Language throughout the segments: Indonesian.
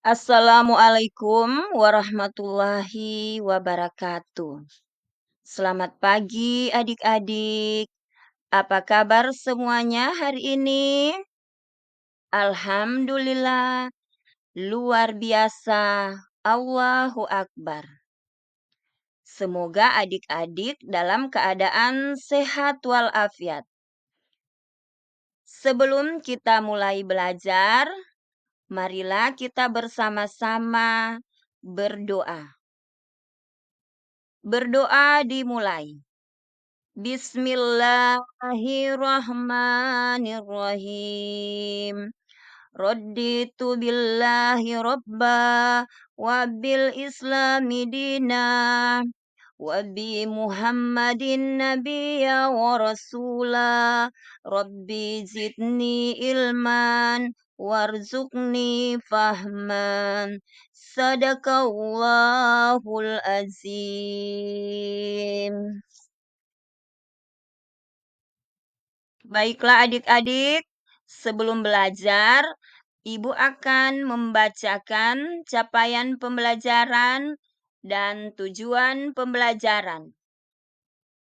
Assalamualaikum warahmatullahi wabarakatuh. Selamat pagi adik-adik. Apa kabar semuanya hari ini? Alhamdulillah, luar biasa. Allahu Akbar. Semoga adik-adik dalam keadaan sehat walafiat. Sebelum kita mulai belajar, marilah kita bersama-sama berdoa. Berdoa dimulai. Bismillahirrahmanirrahim. Raditu billahi rabba wa bil islami dina wa bi Muhammadin nabiyya wa rasula. Rabbi zidni ilman warzuqni fahman. Sadaqallahul azim. Baiklah adik-adik, sebelum belajar, Ibu akan membacakan capaian pembelajaran dan tujuan pembelajaran.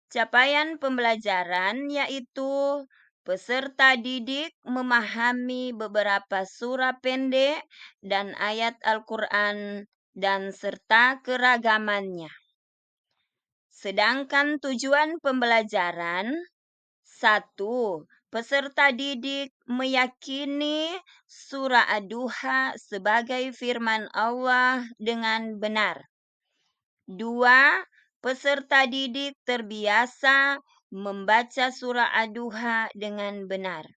Capaian pembelajaran yaitu peserta didik memahami beberapa surah pendek dan ayat Al-Quran dan serta keragamannya. Sedangkan tujuan pembelajaran 1. Peserta didik meyakini surah Ad-Duha sebagai firman Allah dengan benar. 2. Peserta didik terbiasa membaca surah Ad-Duha dengan benar.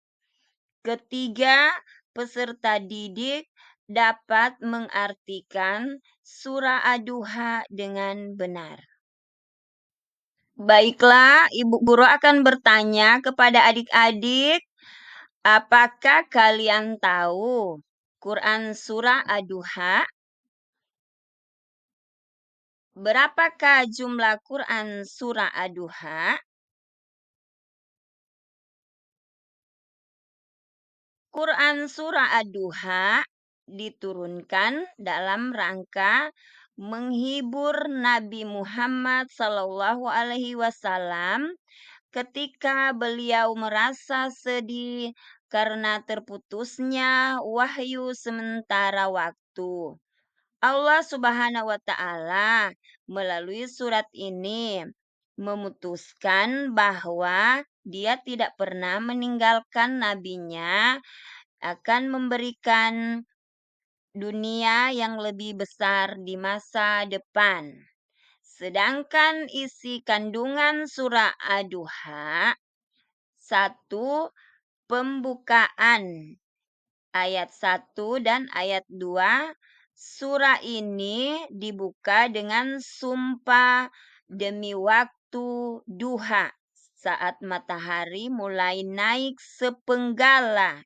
Ketiga, peserta didik dapat mengartikan surah Ad-Duha dengan benar. Baiklah, Ibu Guru akan bertanya kepada adik-adik, apakah kalian tahu Quran Surah Ad-Duha? Berapakah jumlah Quran Surah Ad-Duha? Quran Surah Ad-Duha diturunkan dalam rangka menghibur Nabi Muhammad SAW ketika beliau merasa sedih karena terputusnya wahyu sementara waktu. Allah Subhanahu wa Ta'ala melalui surat ini memutuskan bahwa Dia tidak pernah meninggalkan nabinya, akan memberikan dunia yang lebih besar di masa depan. Sedangkan isi kandungan surah Ad-Duha 1. Pembukaan ayat 1 dan ayat 2. Surah ini dibuka dengan sumpah demi waktu duha saat matahari mulai naik sepenggala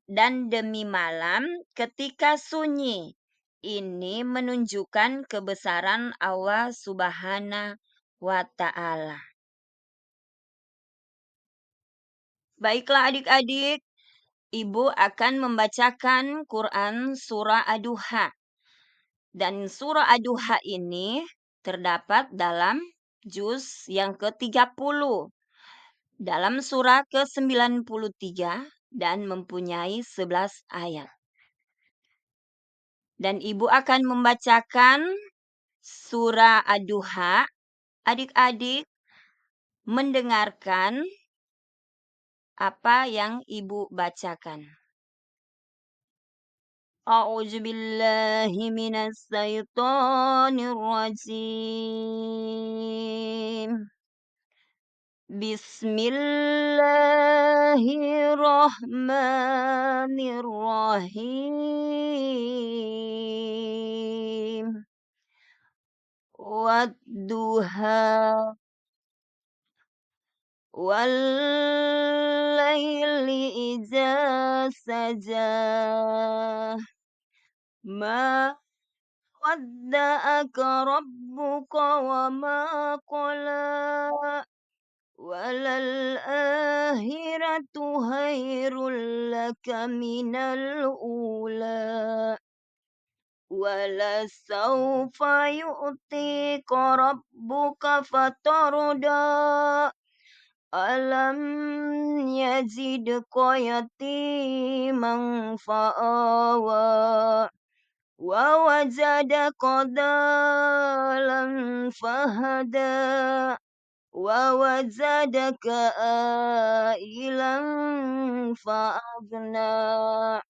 dan demi malam ketika sunyi. Ini menunjukkan kebesaran Allah Subhanahu wa Ta'ala. Baiklah adik-adik, Ibu akan membacakan Quran Surah Ad-Duha. Dan Surah Ad-Duha ini terdapat dalam juz yang ke-30, dalam surah ke-93 dan mempunyai 11 ayat. Dan Ibu akan membacakan Surah Ad-Duha. Adik-adik mendengarkan apa yang Ibu bacakan. A'udzu billahi minas syaitonir rajim. Bismillahirrahmanirrahim. Wadduha wal laili idza saja. Ma wadda'aka rabbuka wa ma qala. Walal akhiratu khairul laka minal ula. وَلَسَوْفَ يُعْطِيكَ رَبُّكَ فَتَرْضَىٰ أَلَمْ يَجِدْكَ يَتِيمًا فَآوَىٰ وَوَجَدَكَ ضَالًّا فَهَدَىٰ وَوَجَدَكَ عَائِلًا فَأَغْنَىٰ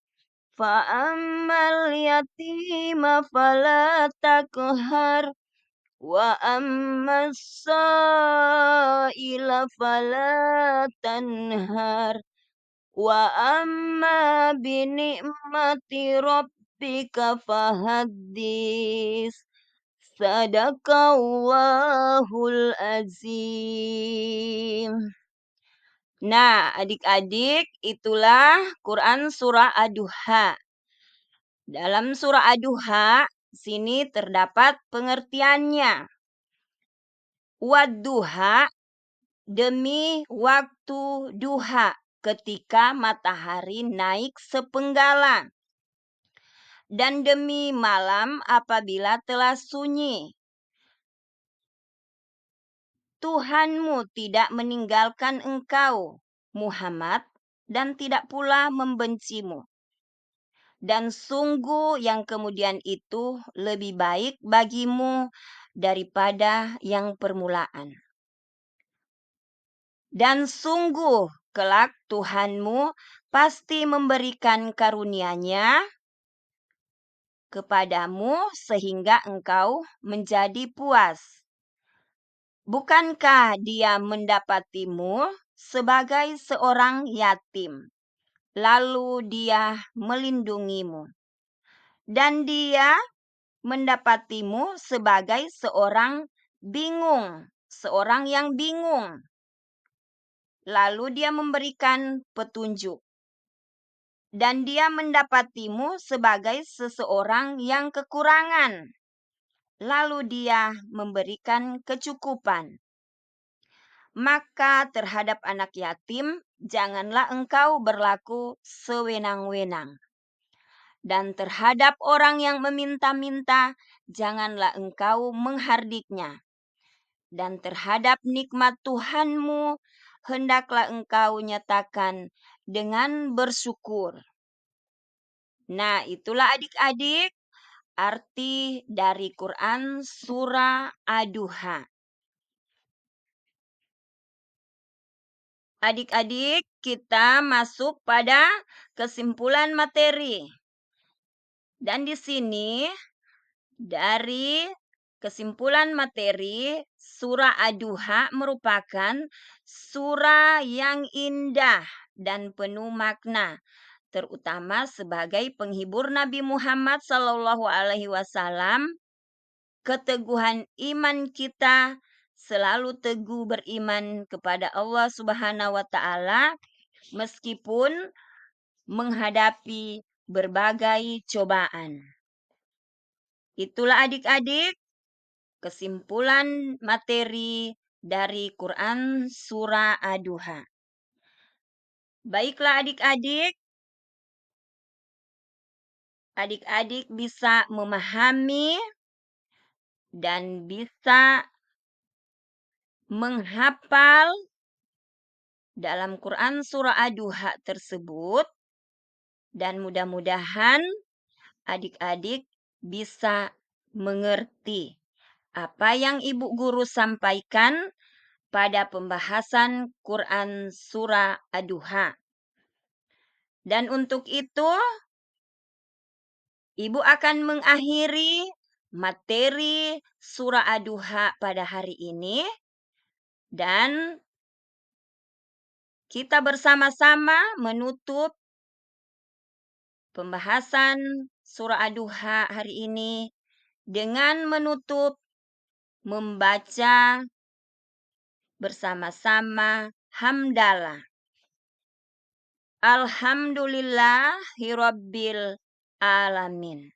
فَأَمَّا الْيَتِيمَ فَلَا تَقْهَرْ وَأَمَّا السَّائِلَ فَلَا تَنْهَرْ وَأَمَّا بِنِعْمَةِ رَبِّكَ فَحَدِّثْ Sadaqallahul azim. Nah, adik-adik, itulah Quran surah Ad-Duha. Dalam surah Ad-Duha, sini terdapat pengertiannya. Wadduha, demi waktu duha, ketika matahari naik sepenggalan. Dan demi malam apabila telah sunyi. Tuhanmu tidak meninggalkan engkau, Muhammad, dan tidak pula membencimu. Dan sungguh yang kemudian itu lebih baik bagimu daripada yang permulaan. Dan sungguh kelak Tuhanmu pasti memberikan karunia-Nya kepadamu sehingga engkau menjadi puas. Bukankah Dia mendapatimu sebagai seorang yatim, lalu Dia melindungimu. Dan Dia mendapatimu sebagai seorang yang bingung, lalu Dia memberikan petunjuk. Dan Dia mendapatimu sebagai seseorang yang kekurangan, lalu Dia memberikan kecukupan. Maka terhadap anak yatim, janganlah engkau berlaku sewenang-wenang. Dan terhadap orang yang meminta-minta, janganlah engkau menghardiknya. Dan terhadap nikmat Tuhanmu, hendaklah engkau nyatakan dengan bersyukur. Nah, itulah adik-adik arti dari Quran surah Ad-Duha. Adik-adik, kita masuk pada kesimpulan materi. Dan di sini, dari kesimpulan materi, surah Ad-Duha merupakan surah yang indah dan penuh makna, terutama sebagai penghibur Nabi Muhammad SAW. Keteguhan iman kita selalu teguh beriman kepada Allah Subhanahu wa Ta'ala meskipun menghadapi berbagai cobaan. Itulah adik-adik kesimpulan materi dari Quran surah Ad-Duha. Baiklah adik-adik bisa memahami dan bisa menghafal dalam Quran surah Ad-Duha tersebut, dan mudah-mudahan adik-adik bisa mengerti apa yang Ibu Guru sampaikan pada pembahasan Quran surah Ad-Duha. Dan untuk itu, Ibu akan mengakhiri materi surah Ad-Duha pada hari ini. Dan kita bersama-sama menutup pembahasan surah Ad-Duha hari ini dengan membaca bersama-sama hamdalah. Alhamdulillahirabbil alamin.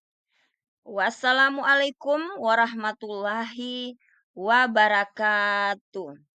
Wassalamualaikum warahmatullahi wabarakatuh.